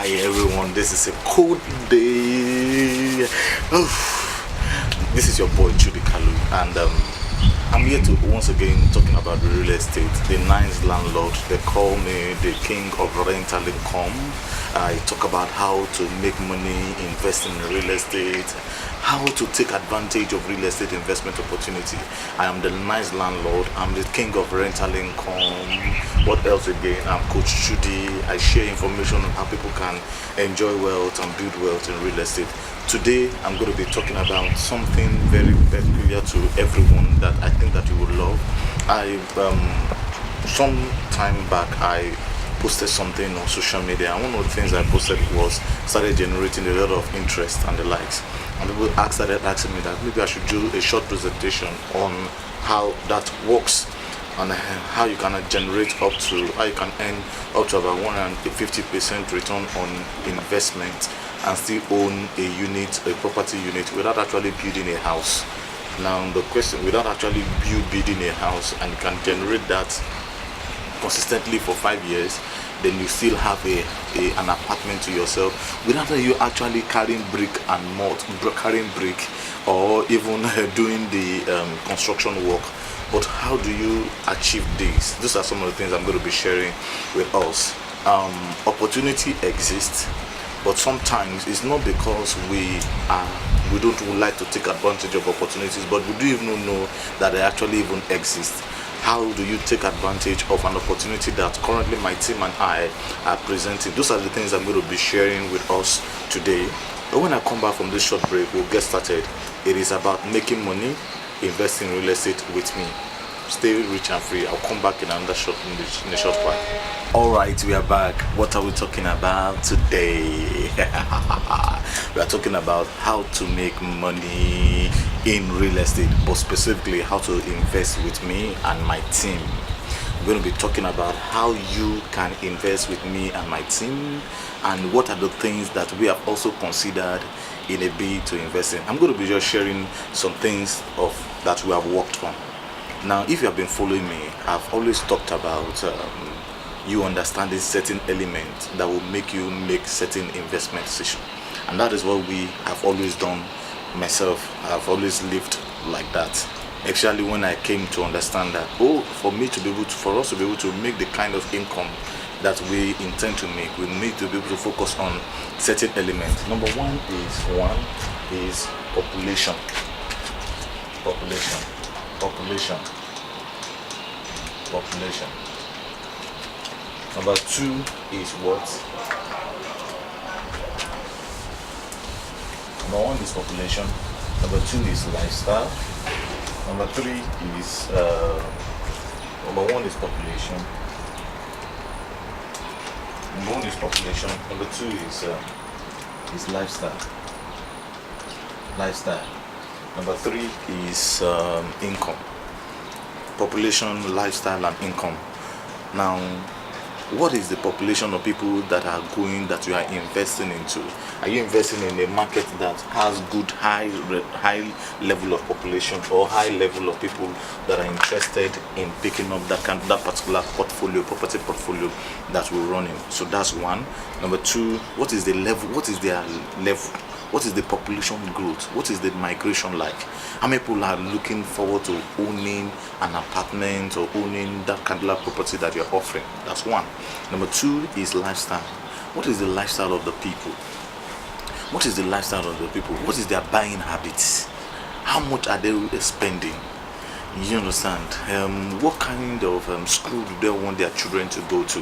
Hi everyone, this is a cold day. This is your boy Chudi Kalu, and I'm here to once again talking about the real estate, the nice landlord. They call me the king of rental income. I talk about how to make money investing in real estate, how to take advantage of real estate investment opportunity. I am the nice landlord. I'm the king of rental income. What else again? I'm Coach Chudi. I share information on how people can enjoy wealth and build wealth in real estate. Today I'm going to be talking about something very peculiar to everyone that I think that you would love. I some time back I posted something on social media, and one of the things I posted was started generating a lot of interest and the likes. And people started asking me that maybe I should do a short presentation on how that works and how you can generate up to, how you can earn up to about 150% return on investment and still own a unit, a property unit, without actually building a house. Now the question, without actually building a house, and you can generate that consistently for 5 years, then you still have an apartment to yourself without you actually carrying brick and mortar, carrying brick, or even doing the construction work. But how do you achieve this? These are some of the things I'm going to be sharing with us. Opportunity exists, but sometimes it's not because we don't like to take advantage of opportunities, but we do even know that they actually even exist. How do you take advantage of an opportunity that currently my team and I are presenting? Those are the things I'm going to be sharing with us today. But when I come back from this short break, we'll get started. It is about making money, investing in real estate with me. Stay rich and free. I'll come back in another in a short while. All right, we are back. What are we talking about today? We are talking about how to make money in real estate, but specifically how to invest with me and my team. We're going to be talking about how you can invest with me and my team, and what are the things that we have also considered in a bid to invest in. I'm going to be just sharing some things that we have worked on. Now, if you have been following me, I've always talked about you understanding certain elements that will make you make certain investment decisions, and that is what we have always done. Myself, I've always lived like that. Actually, when I came to understand that, for us to be able to make the kind of income that we intend to make, we need to be able to focus on certain elements. Number one is population. Number two is what? Number one is population. Number two is lifestyle. Number three is number one is population. Number one is population. Number two is lifestyle. Number three is income. Population, lifestyle, and income. Now, what is the population of people that you are investing into? Are you investing in a market that has good high level of population, or high level of people that are interested in picking up that particular property portfolio that we're running? So that's one. Number two, what is their level? What is the population growth? What is the migration like? How many people are looking forward to owning an apartment or owning that kind of property that you're offering? That's one. Number two is lifestyle. What is the lifestyle of the people? What is their buying habits? How much are they spending? You understand? What kind of school do they want their children to go to?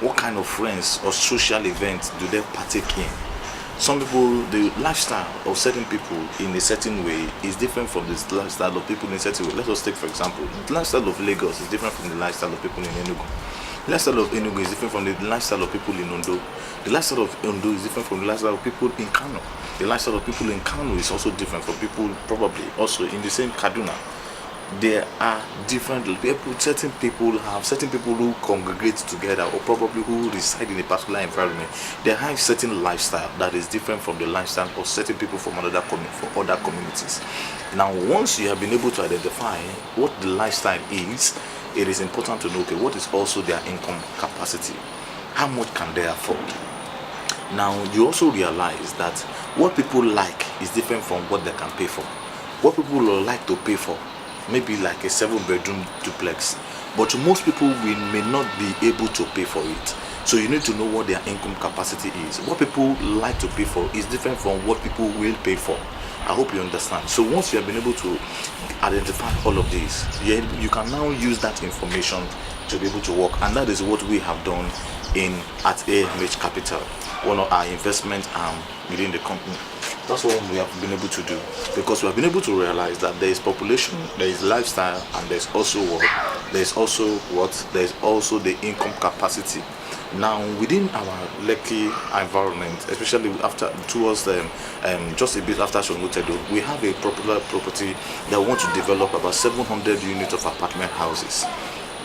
What kind of friends or social events do they partake in? Some people, the lifestyle of certain people in a certain way is different from the lifestyle of people in a certain way. Let us take, for example, the lifestyle of Lagos is different from the lifestyle of people in Enugu. The lifestyle of Enugu is different from the lifestyle of people in Ondo. The lifestyle of Ondo is different from the lifestyle of people in Kano. The lifestyle of people in Kano is also different from people probably also in the same Kaduna. There are different people. Certain people who congregate together, or probably who reside in a particular environment. They have certain lifestyle that is different from the lifestyle of certain people from other communities. Now, once you have been able to identify what the lifestyle is, it is important to know, okay, what is also their income capacity? How much can they afford? Now you also realize that what people like is different from what they can pay for. What people will like to pay for, maybe like a 7-bedroom duplex, but most people may not be able to pay for it. So you need to know what their income capacity is. What people like to pay for is different from what people will pay for. I hope you understand. So once you have been able to identify all of these, you can now use that information to be able to work, and that is what we have done at AMH Capital, one of our investment arm within the company. That's what we have been able to do, because we have been able to realize that there is population, there is lifestyle, and there's also the income capacity. Now within our Lekki environment, especially just a bit after Songotedo, we have a popular property that we want to develop about 700 units of apartment houses.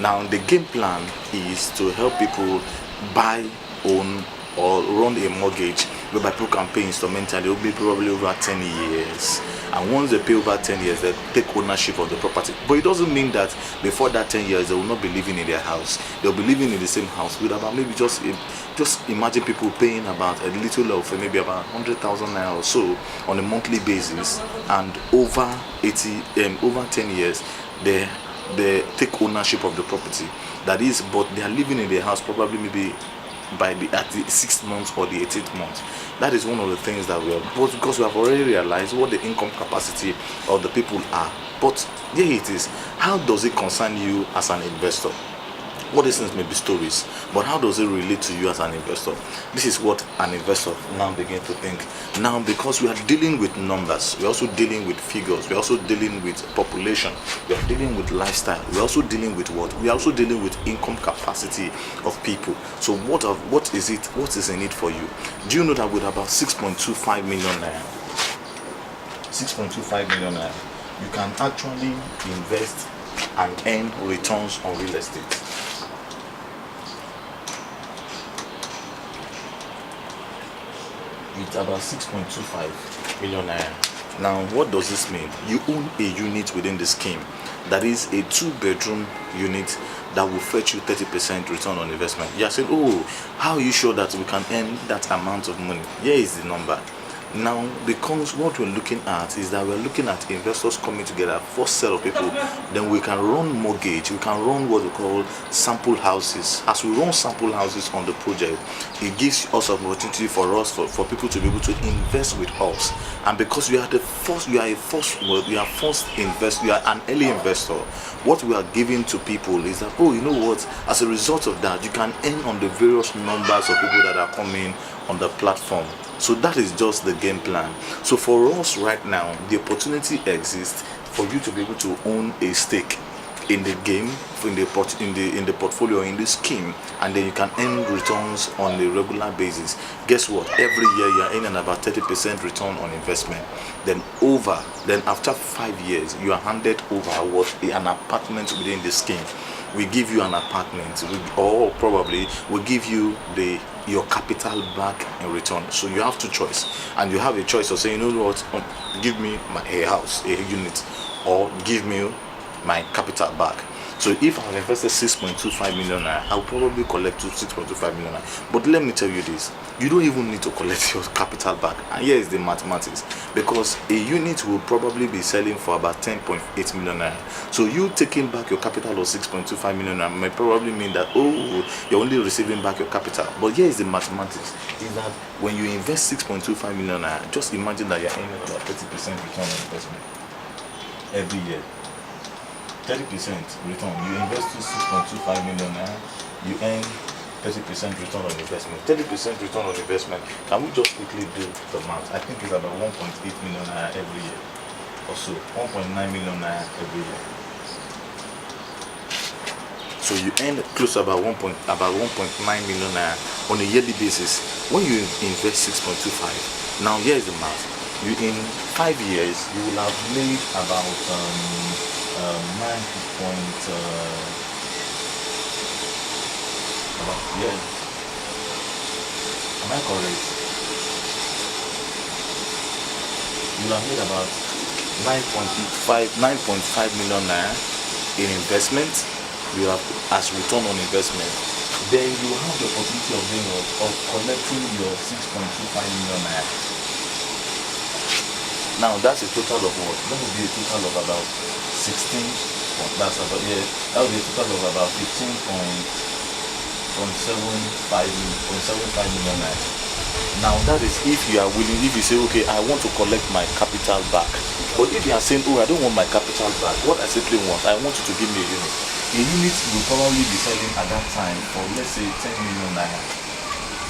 Now the game plan is to help people buy, own, or run a mortgage whereby people can pay instrumentally. It will be probably over 10 years, and once they pay over 10 years, they take ownership of the property. But it doesn't mean that before that 10 years they will not be living in their house. They'll be living in the same house with about maybe just imagine people paying about a little of maybe about 100,000 naira or so on a monthly basis, and over 10 years they take ownership of the property. That is, but they are living in their house probably maybe at the 6th month or the 18th month. That is one of the things that we are, but because we have already realized what the income capacity of the people are. But here it is, how does it concern you as an investor? What these things may be stories, but how does it relate to you as an investor? This is what an investor now begin to think. Now, because we are dealing with numbers, we're also dealing with figures, we're also dealing with population, we are dealing with lifestyle, we're also dealing with what? We are also dealing with income capacity of people. So what is in it for you? Do you know that with about 6.25 million naira, 6.25 million naira, you can actually invest and earn returns on real estate? With about 6.25 million naira. Now, what does this mean? You own a unit within the scheme. That is a 2-bedroom unit that will fetch you 30% return on investment. You are saying, oh, how are you sure that we can earn that amount of money? Here is the number. Now, because what we're looking at is that we're looking at investors coming together, first set of people, then we can run mortgage, we can run what we call sample houses. As we run sample houses on the project, it gives us an opportunity for people to be able to invest with us. And because you are an early investor, what we are giving to people is that, oh, you know what, as a result of that, you can earn on the various numbers of people that are coming on the platform. So that is just the game plan. So for us right now, the opportunity exists for you to be able to own a stake in the game, in the portfolio, in the scheme, and then you can earn returns on a regular basis. Guess what? Every year you are earning about 30% return on investment. Then after 5 years, you are handed over an apartment within the scheme. We give you an apartment, or probably we give you your capital back in return. So you have two choices, and you have a choice of saying, you know what, give me a house, a unit, or give me my capital back. So if I've invested 6.25 million naira, I'll probably collect 6.25 million naira. But let me tell you this, you don't even need to collect your capital back. And here is the mathematics, because a unit will probably be selling for about 10.8 million naira. So you taking back your capital of 6.25 million naira may probably mean that, oh, you're only receiving back your capital. But here is the mathematics, is that when you invest 6.25 million naira, just imagine that you're earning about 30% return on investment every year. 30% return. You invest 6.25 million naira, you earn 30% return on investment. 30% return on investment. Can we just quickly do the math? I think it's about 1.8 million naira every year, or so 1.9 million naira every year. So you earn close to about 1.9 million naira on a yearly basis when you invest 6.25. Now here is the math. You in 5 years you will have made about 9 point yeah, am I correct? You will have made about 9.5 million naira in investment. You have as return on investment. then you have the opportunity of doing what? Of collecting your 6.25 million naira. Now that's a total of what? That would be a total of about 16. That's about, yeah. That would be a total of about 15.75 million naira. Now that is if you are willing. If you say, okay, I want to collect my capital back. But if you are saying, oh, I don't want my capital back, what I simply want, I want you to give me a unit. A unit will probably be selling at that time for, let's say, 10 million naira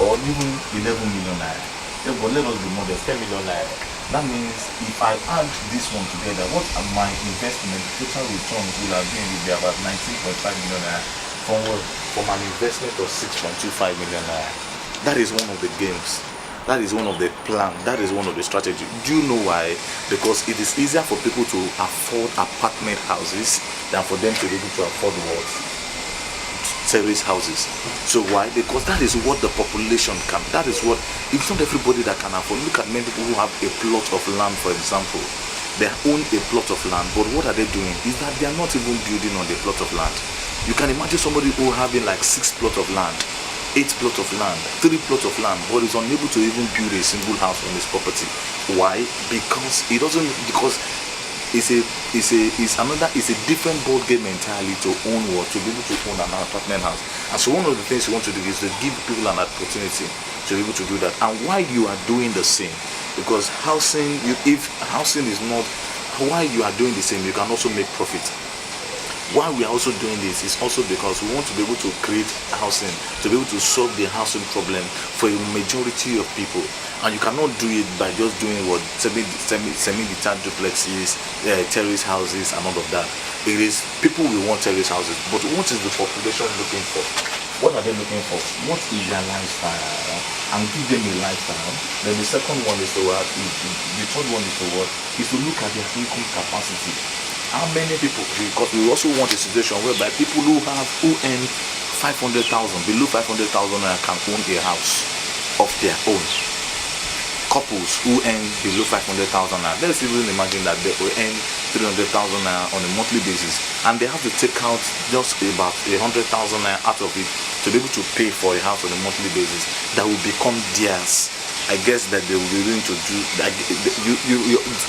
or even 11 million naira. Yeah, but let us be modest, 10 million naira. That means if I add this one together, what are my investment total returns will have been will be about 19.5 million naira from an investment of 6.25 million naira. That is one of the games. That is one of the plan. That is one of the strategy. Do you know why? Because it is easier for people to afford apartment houses than for them to be able to afford what? Terrace houses. So why? Because that is what the population can. That is what. It's not everybody that can afford. Look at many people who have a plot of land, for example. They own a plot of land, but what are they doing? Is that they are not even building on the plot of land. You can imagine somebody who having like 6 plots of land, 8 plots of land, 3 plots of land, but is unable to even build a single house on his property. Why? Because it doesn't. Because it's a different ball game entirely to own what, to be able to own an apartment house. And so one of the things you want to do is to give people an opportunity to be able to do that. And why you are doing the same? Because housing, if housing is not, why you are doing the same, you can also make profit. Why we are also doing this is also because we want to be able to create housing, to be able to solve the housing problem for a majority of people. And you cannot do it by just doing what semi-detached duplexes, terrace houses, and all of that. It is people will want terrace houses, but what is the population looking for? What are they looking for? What is their lifestyle? And give them a lifestyle. Then the second one is to what? The third one is to what? Is to look at their income capacity. How many people? Because we also want a situation whereby people who earn 500,000, below 500,000 can own a house of their own. Couples who earn below 500,000, let's even imagine that they will earn 300,000 on a monthly basis, and they have to take out just about 100,000 out of it to be able to pay for a house on a monthly basis that will become theirs. I guess that they will be willing to do that.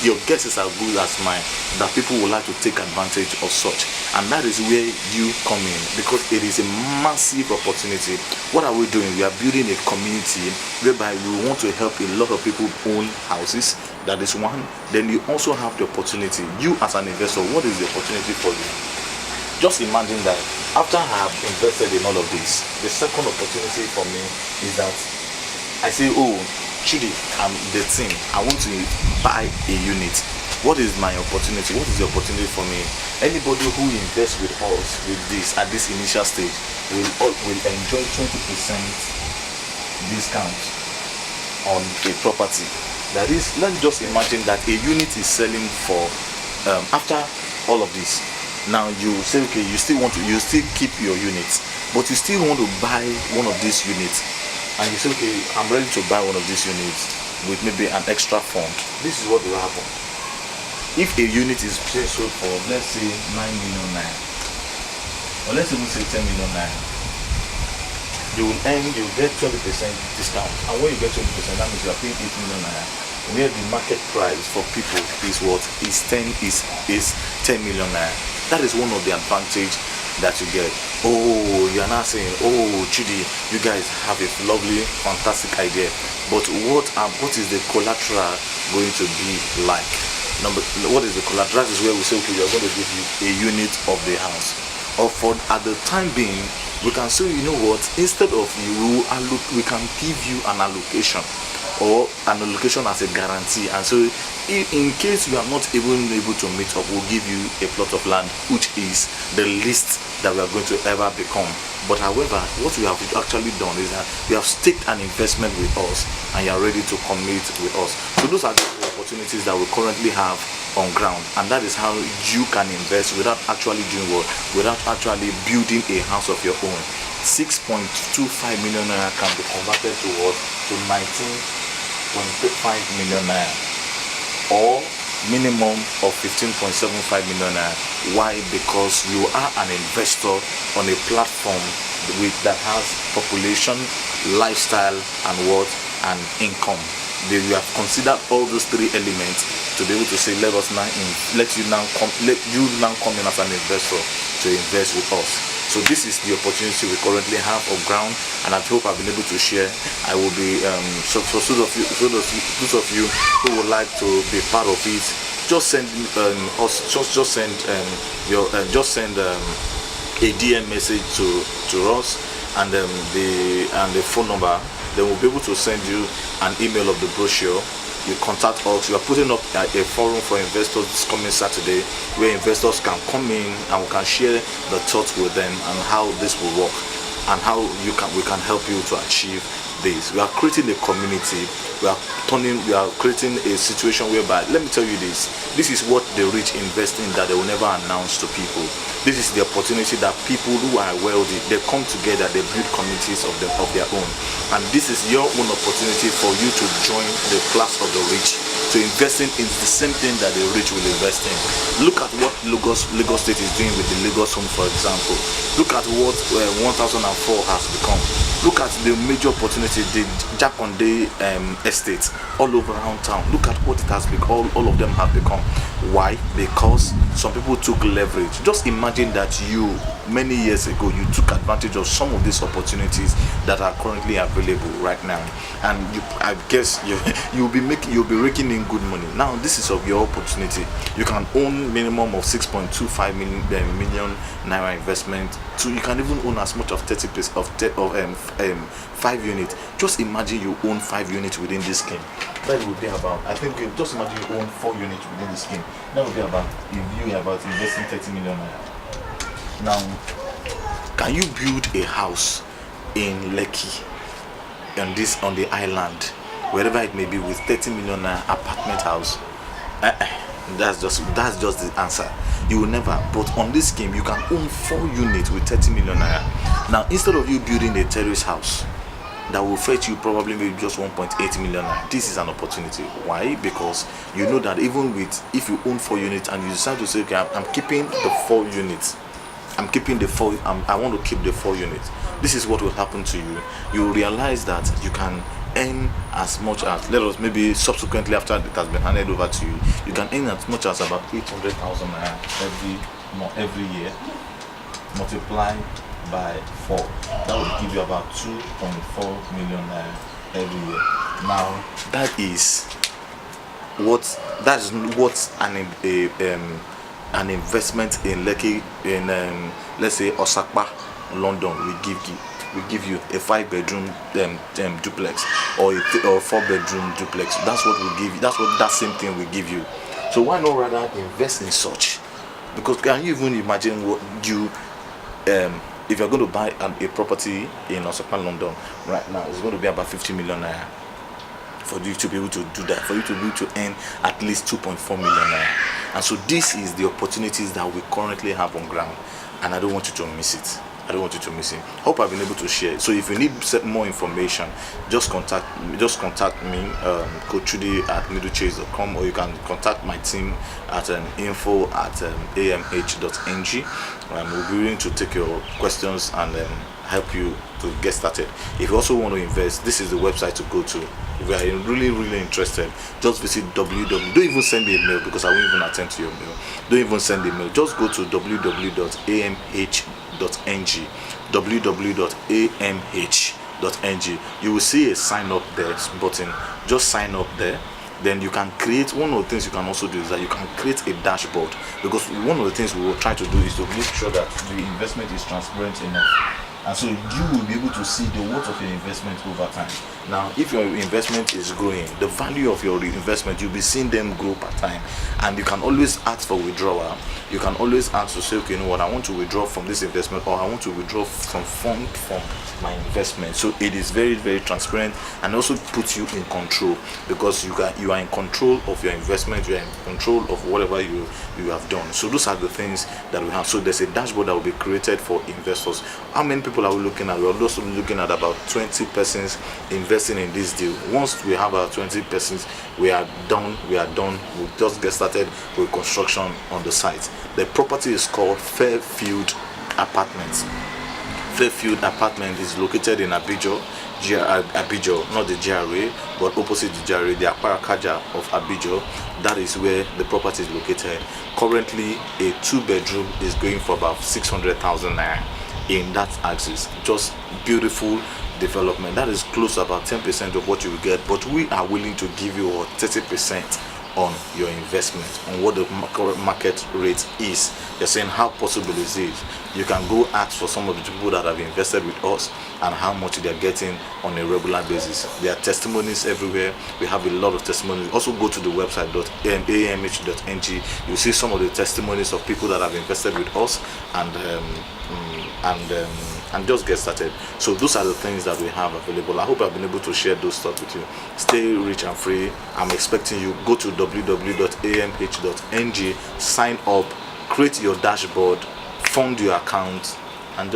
Your guess is as good as mine that people would like to take advantage of such, and that is where you come in, because it is a massive opportunity. What are we doing? We are building a community whereby we want to help a lot of people own houses. That is one. Then you also have the opportunity. You as an investor, what is the opportunity for you? Just imagine that after I have invested in all of this, the second opportunity for me is that I say, oh, Chidi, I'm the team. I want to buy a unit. What is my opportunity? What is the opportunity for me? Anybody who invests with us with this at this initial stage will enjoy 20% discount on a property. That is, let's just imagine that a unit is selling for after all of this. Now you say, okay, you still keep your units, but you still want to buy one of these units. And you say, okay, I'm ready to buy one of these units with maybe an extra fund. This is what will happen. If a unit is being sold for, let's say, 9 million naira, or let's even say 10 million naira, you get 20% discount. And when you get 20%, that means you are paying 8 million naira. Where the market price for people is what? Is 10 million naira. That is one of the advantage that you get. Oh, you are not saying, oh, Chidi, you guys have a lovely, fantastic idea, but what is the collateral going to be like? What is the collateral? That is where we say, okay, we are going to give you a unit of the house. Or for at the time being, we can say, you know what? Instead of we can give you an allocation, or an allocation as a guarantee. And so in case you are not even able to meet up, we'll give you a plot of land, which is the least that we are going to ever become. But however, what we have actually done is that we have staked an investment with us, and you are ready to commit with us. So those are the opportunities that we currently have on ground, and that is how you can invest without actually doing what? Without actually building a house of your own. 6.25 million naira can be converted to what? To 19.5 million naira, or minimum of 15.75 million naira. Why? Because you are an investor on a platform that has population, lifestyle, and what and income. We have considered all those three elements to be able to say, let you now come in as an investor to invest with us. So this is the opportunity we currently have on ground, and I hope I've been able to share. I will be so for those of you who would like to be part of it, just send a DM message to us, and the phone number. Then we'll be able to send you an email of the brochure. You contact us. We are putting up a forum for investors this coming Saturday, where investors can come in and we can share the thoughts with them and how this will work and how we can help you to achieve this. We are creating a community. We are creating a situation whereby, let me tell you this is what the rich invest in that they will never announce to people. This is the opportunity that people who are wealthy, they come together, they build communities of their own. And this is your own opportunity for you to join the class of the rich, to invest in the same thing that the rich will invest in. Look at what Lagos State is doing with the Lagos Home, for example. Look at what 1004 has become. Look at the major opportunity, the Jakonde estates all over around town. Look at what it has become. All of them have become. Why? Because some people took leverage. Just imagine that many years ago, you took advantage of some of these opportunities that are currently available right now, and I guess you'll be raking in good money. Now this is of your opportunity. You can own minimum of 6.25 million naira investment. So you can even own as much of 30% of 5 units. Just imagine you own 5 units within this scheme. That would be about, I think, just imagine you own 4 units within the scheme. That would be about, if you about investing 30 million naira. Now, can you build a house in Lekki, on the island, wherever it may be, with 30 million naira apartment house? That's just the answer. You will never. But on this scheme, you can own 4 units with 30 million naira. Now, instead of you building a terrace house that will fetch you probably maybe just 1.8 million naira, this is an opportunity. Why? Because you know that even if you own 4 units and you decide to say, okay, I'm keeping the 4 units. I want to keep the 4 units. This is what will happen to you. You will realize that you can earn as much as, let us maybe subsequently after it has been handed over to you, you can earn as much as about 800,000 naira every year, multiply by 4. That will give you about 2.4 million naira every year. Now that is what an investment in Lekki, in let's say Osakpa, London, we give you a 5-bedroom duplex or a 4-bedroom duplex. That's what we give you. That's what that same thing we give you. So why not rather invest in such? Because can you even imagine what if you're going to buy a property in Osakpa, London right now, it's going to be about 50 million naira. For you to be able to do that, for you to be able to earn at least 2.4 million naira. And so this is the opportunities that we currently have on ground, and I don't want you to miss it. Hope I've been able to share. So if you need more information, just contact me, Coach Chudi at middlechase.com, or you can contact my team at info@amh.ng. We'll be willing to take your questions and help you to get started. If you also want to invest, this is the website to go to. If you are really interested, just visit www. Don't even send me a mail, because I won't even attend to your mail. Don't even send a mail. Just go to www.amh.ng, www.amh.ng. You will see a sign up there button. Just sign up there. Then you can create, one of the things you can also do is that you can create a dashboard, because one of the things we will try to do is to make sure that the investment is transparent enough. And so you will be able to see the worth of your investment over time. Now, if your investment is growing, the value of your investment, you'll be seeing them grow per time. And you can always ask for withdrawal. You can always ask to say, okay, you know what, I want to withdraw from this investment, or I want to withdraw some fund from my investment. So it is very transparent, and also puts you in control, because you are in control of your investment. You are in control of whatever you have done. So those are the things that we have. So there's a dashboard that will be created for investors. How many people are we looking at? We're also looking at about 20 persons investing in this deal. Once we have our 20 persons, we are done. We'll just get started with construction on the site. The property is called Fairfield Apartments. Fairfield apartment is located in Abijo, Abijo, not the GRA, but opposite the GRA, the Akparakaja of Abijo. That is where the property is located. Currently, a 2-bedroom is going for about 600,000 naira in that axis. Just beautiful development. That is close to about 10% of what you will get, but we are willing to give you 30% on your investment, on what the current market rate is. You're saying, how possible is it? You can go ask for some of the people that have invested with us and how much they're getting on a regular basis. There are testimonies everywhere. We have a lot of testimonies. Also go to the website amh.ng. You'll see some of the testimonies of people that have invested with us and just get started. So those are the things that we have available. I hope I've been able to share those stuff with you. Stay rich and free. I'm expecting you. Go to www.amh.ng, sign up, create your dashboard, fund your account, and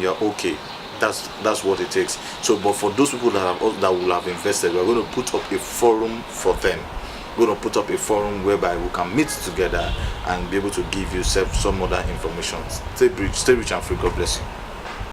you're okay. That's what it takes. So, but for those people that will have invested, we're going to put up a forum for them. We're going to put up a forum whereby we can meet together and be able to give you some other information. Stay rich and free. God bless you.